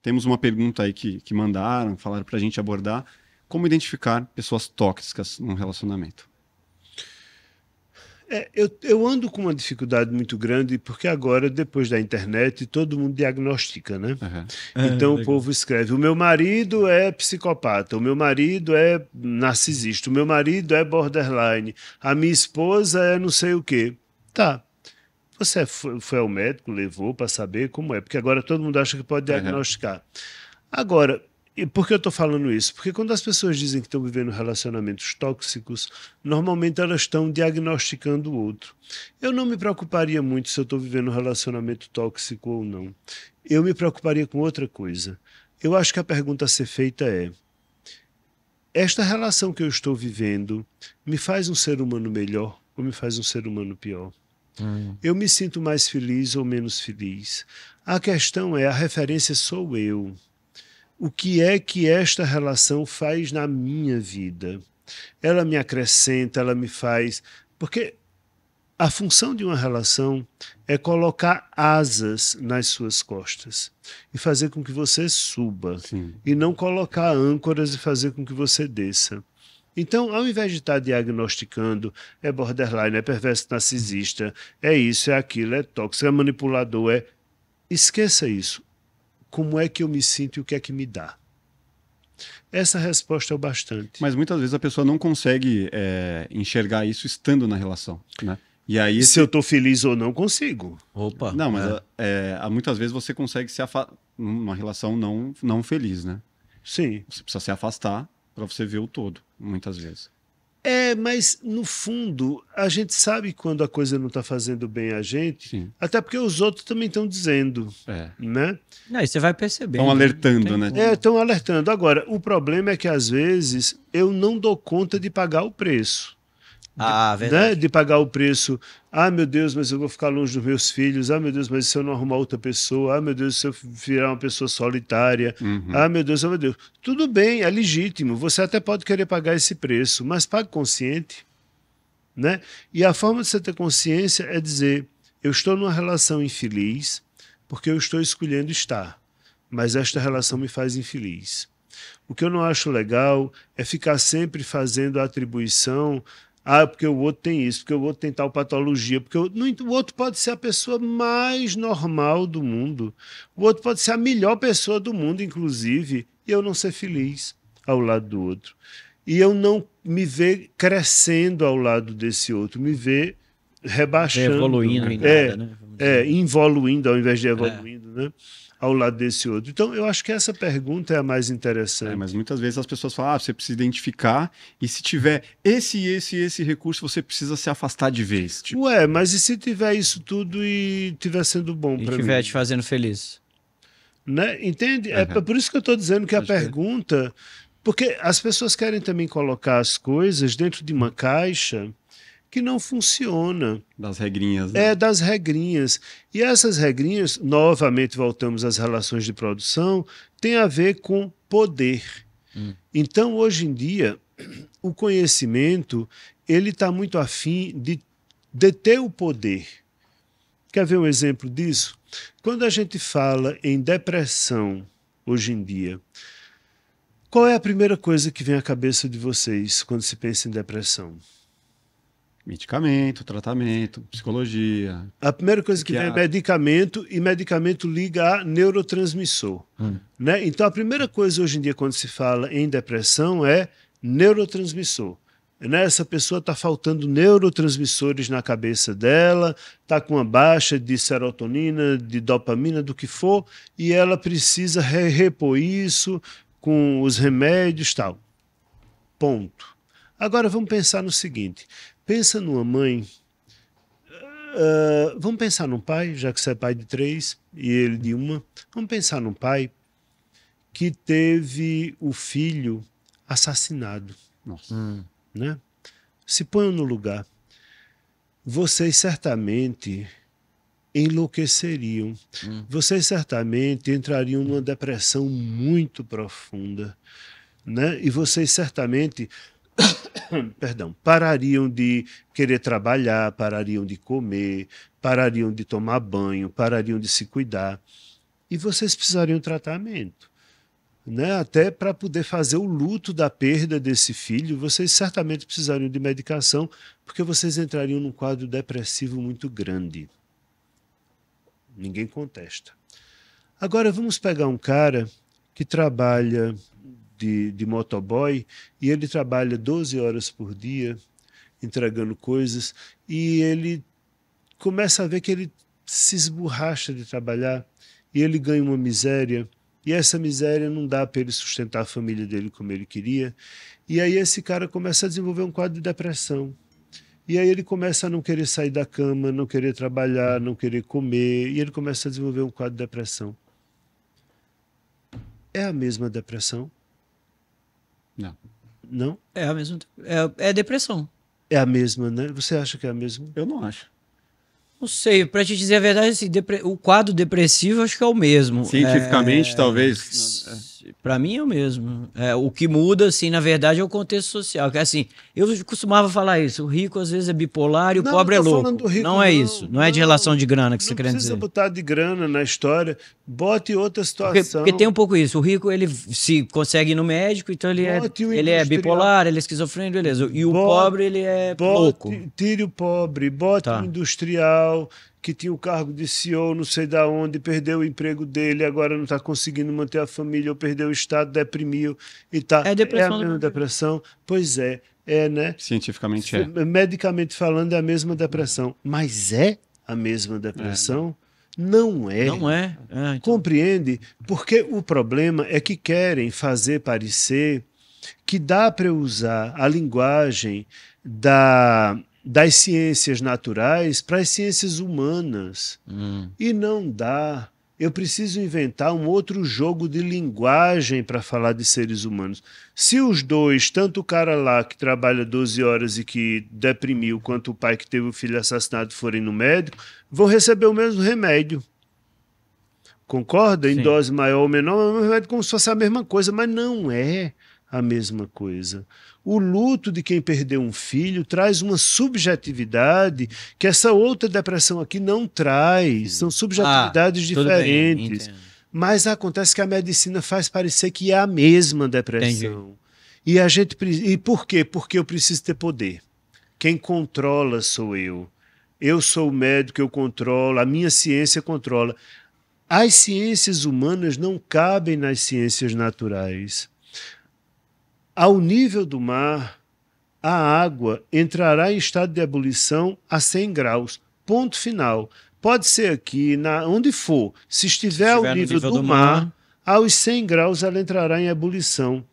temos uma pergunta aí que mandaram, falaram para a gente abordar. Como identificar pessoas tóxicas num relacionamento? Eu ando com uma dificuldade muito grande porque agora, depois da internet, todo mundo diagnostica, né? Então o povo escreve, o meu marido é psicopata, o meu marido é narcisista, o meu marido é borderline, a minha esposa é não sei o quê. Tá, você foi ao médico, levou para saber como é, porque agora todo mundo acha que pode diagnosticar. Agora, e por que eu estou falando isso? Porque quando as pessoas dizem que estão vivendo relacionamentos tóxicos, normalmente elas estão diagnosticando o outro. Eu não me preocuparia muito se eu estou vivendo um relacionamento tóxico ou não. Eu me preocuparia com outra coisa. Eu acho que a pergunta a ser feita é: esta relação que eu estou vivendo me faz um ser humano melhor ou me faz um ser humano pior? Eu me sinto mais feliz ou menos feliz? A questão é, a referência sou eu. O que é que esta relação faz na minha vida? Ela me acrescenta, ela me faz... Porque a função de uma relação é colocar asas nas suas costas e fazer com que você suba. Sim. E não colocar âncoras e fazer com que você desça. Então, ao invés de estar diagnosticando, é borderline, é perverso narcisista, é isso, é aquilo, é tóxico, é manipulador, esqueça isso. Como é que eu me sinto e o que é que me dá? Essa resposta é o bastante. Mas muitas vezes a pessoa não consegue enxergar isso estando na relação, né? E aí se eu estou feliz ou não, consigo. Opa. Não, mas muitas vezes você consegue se afastar numa relação não feliz, né? Sim. Você precisa se afastar para você ver o todo, muitas vezes. Mas no fundo, a gente sabe quando a coisa não está fazendo bem a gente, Sim. Até porque os outros também estão dizendo, né? Não, e você vai percebendo. Estão alertando, né? Estão alertando. Agora, o problema é que às vezes eu não dou conta de pagar o preço. Verdade. Né? De pagar o preço. Ah, meu Deus, mas eu vou ficar longe dos meus filhos. Ah, meu Deus, mas se eu não arrumar outra pessoa. Ah, meu Deus, se eu virar uma pessoa solitária. Ah, meu Deus, oh, meu Deus. Tudo bem, é legítimo. Você até pode querer pagar esse preço, mas pague consciente. Né? E a forma de você ter consciência é dizer: eu estou numa relação infeliz porque eu estou escolhendo estar, mas esta relação me faz infeliz. O que eu não acho legal é ficar sempre fazendo a atribuição. Ah, porque o outro tem isso, porque o outro tem tal patologia, porque o outro pode ser a pessoa mais normal do mundo. O outro pode ser a melhor pessoa do mundo, inclusive, e eu não ser feliz ao lado do outro. E eu não me ver crescendo ao lado desse outro, me ver rebaixando. Evoluindo em nada, né? Involuindo ao invés de evoluindo, né? Ao lado desse outro. Então, eu acho que essa pergunta é a mais interessante. Mas muitas vezes as pessoas falam, você precisa identificar, e se tiver esse recurso, você precisa se afastar de vez. Tipo. Mas e se tiver isso tudo e tiver sendo bom para mim? E estiver te fazendo feliz? Né? Entende? É por isso que eu estou dizendo que a pergunta... Porque as pessoas querem também colocar as coisas dentro de uma caixa que não funciona. Das regrinhas. Né? Das regrinhas. E essas regrinhas, novamente voltamos às relações de produção, tem a ver com poder. Então, hoje em dia, o conhecimento ele está muito afim de deter o poder. Quer ver um exemplo disso? Quando a gente fala em depressão, hoje em dia, qual é a primeira coisa que vem à cabeça de vocês quando se pensa em depressão? Medicamento, tratamento, psicologia. A primeira coisa que vem é medicamento, e medicamento liga a neurotransmissor. Né? Então, a primeira coisa hoje em dia, quando se fala em depressão, é neurotransmissor. Né? Essa pessoa está faltando neurotransmissores na cabeça dela, está com uma baixa de serotonina, de dopamina, do que for, e ela precisa repor isso com os remédios e tal. Ponto. Agora, vamos pensar no seguinte. Pensa numa mãe, vamos pensar num pai, já que você é pai de 3 e ele de 1. Vamos pensar num pai que teve o filho assassinado. Nossa. Né? Se ponham no lugar. Vocês certamente enlouqueceriam. Vocês certamente entrariam numa depressão muito profunda. Né? E vocês certamente... parariam de querer trabalhar, parariam de comer, parariam de tomar banho, parariam de se cuidar. e vocês precisariam de tratamento. Né? Até para poder fazer o luto da perda desse filho, vocês certamente precisariam de medicação, porque vocês entrariam num quadro depressivo muito grande. Ninguém contesta. Agora vamos pegar um cara que trabalha de motoboy e ele trabalha 12 horas por dia entregando coisas e ele começa a ver que ele se esborracha de trabalhar e ele ganha uma miséria e essa miséria não dá para ele sustentar a família dele como ele queria e aí esse cara começa a desenvolver um quadro de depressão e aí ele começa a não querer sair da cama, não querer trabalhar, não querer comer e ele começa a desenvolver um quadro de depressão. É a mesma depressão? Não. Não? É a mesma. É depressão. É a mesma, né? Você acha que é a mesma? Eu não acho. Não sei, pra te dizer a verdade, assim, o quadro depressivo acho que é o mesmo. Cientificamente, talvez. Pra mim é o mesmo. O que muda, assim, na verdade, é o contexto social. Que, assim, eu costumava falar isso. O rico, às vezes, é bipolar e o pobre é louco. Rico, não é isso. Não é de relação de grana que você quer dizer. Não precisa botar de grana na história. Bote outra situação. Porque tem um pouco isso. O rico, ele se consegue ir no médico, então ele é bipolar, ele é esquizofrênico, beleza. E o pobre, ele é louco. Tire o pobre, bote o industrial que tinha o cargo de CEO, não sei da onde, perdeu o emprego dele, agora não está conseguindo manter a família, ou perdeu o estado, deprimiu e tá. É depressão. É a mesma depressão? Pois é, né? Cientificamente é. Medicamente falando, é a mesma depressão. Mas é a mesma depressão? Não é. Não é. Então... Compreende? Porque o problema é que querem fazer parecer que dá para usar a linguagem das ciências naturais para as ciências humanas. E não dá. Eu preciso inventar um outro jogo de linguagem para falar de seres humanos. Se os dois, tanto o cara lá que trabalha 12 horas e que deprimiu, quanto o pai que teve o filho assassinado forem no médico, vão receber o mesmo remédio. Concorda? Sim. Em dose maior ou menor, é como se fosse a mesma coisa, mas não é a mesma coisa. O luto de quem perdeu um filho traz uma subjetividade que essa outra depressão aqui não traz. São subjetividades diferentes. Bem, mas acontece que a medicina faz parecer que é a mesma depressão. E por quê? Porque eu preciso ter poder. Quem controla sou eu. Eu sou o médico, eu controlo, a minha ciência controla. As ciências humanas não cabem nas ciências naturais. Ao nível do mar, a água entrará em estado de ebulição a 100 graus. Ponto final. Pode ser aqui, onde for. Se estiver ao nível do mar, aos 100 graus ela entrará em ebulição.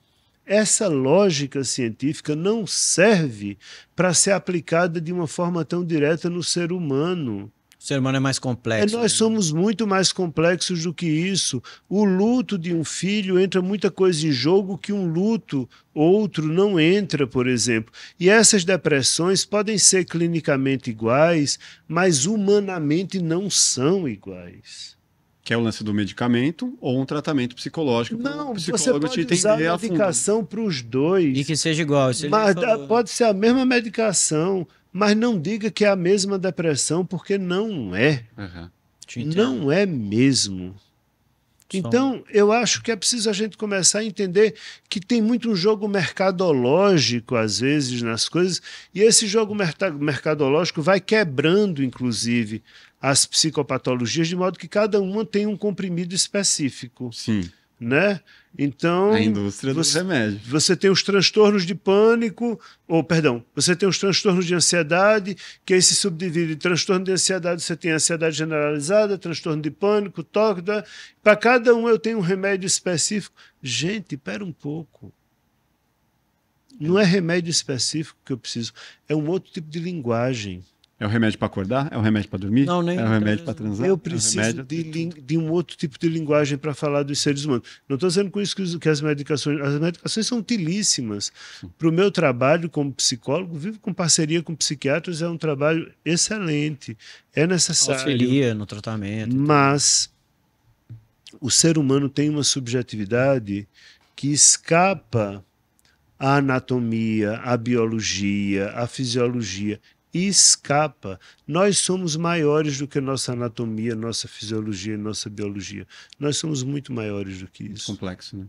Essa lógica científica não serve para ser aplicada de uma forma tão direta no ser humano. O ser humano é mais complexo. Nós somos muito mais complexos do que isso. O luto de um filho entra muita coisa em jogo que um luto outro não entra, por exemplo. E essas depressões podem ser clinicamente iguais, mas humanamente não são iguais. Que é o lance do medicamento ou um tratamento psicológico. Não, você pode usar a medicação para os dois. E que seja igual. Mas pode ser a mesma medicação. Mas não diga que é a mesma depressão, porque não é. Não é mesmo. Então, eu acho que é preciso a gente começar a entender que tem muito um jogo mercadológico, às vezes, nas coisas, e esse jogo mercadológico vai quebrando, inclusive, as psicopatologias, de modo que cada uma tem um comprimido específico. Sim. Né? Então, a indústria dos remédios. Você tem os transtornos de pânico, você tem os transtornos de ansiedade, que aí se subdivide em transtorno de ansiedade, você tem ansiedade generalizada, transtorno de pânico, toque, para cada um eu tenho um remédio específico. Gente, espera um pouco. Não é remédio específico que eu preciso, é um outro tipo de linguagem. É o remédio para acordar? É o remédio para dormir? Não, nem é o remédio para transar? Eu preciso de um outro tipo de linguagem para falar dos seres humanos. Não estou dizendo com isso que as medicações são utilíssimas. Para o meu trabalho como psicólogo, vivo com parceria com psiquiatras, é um trabalho excelente. É necessário. Auxilia no tratamento. Mas o ser humano tem uma subjetividade que escapa à anatomia, à biologia, à fisiologia. e escapa. Nós somos maiores do que nossa anatomia, nossa fisiologia, nossa biologia. Nós somos muito maiores do que isso. Complexo, né?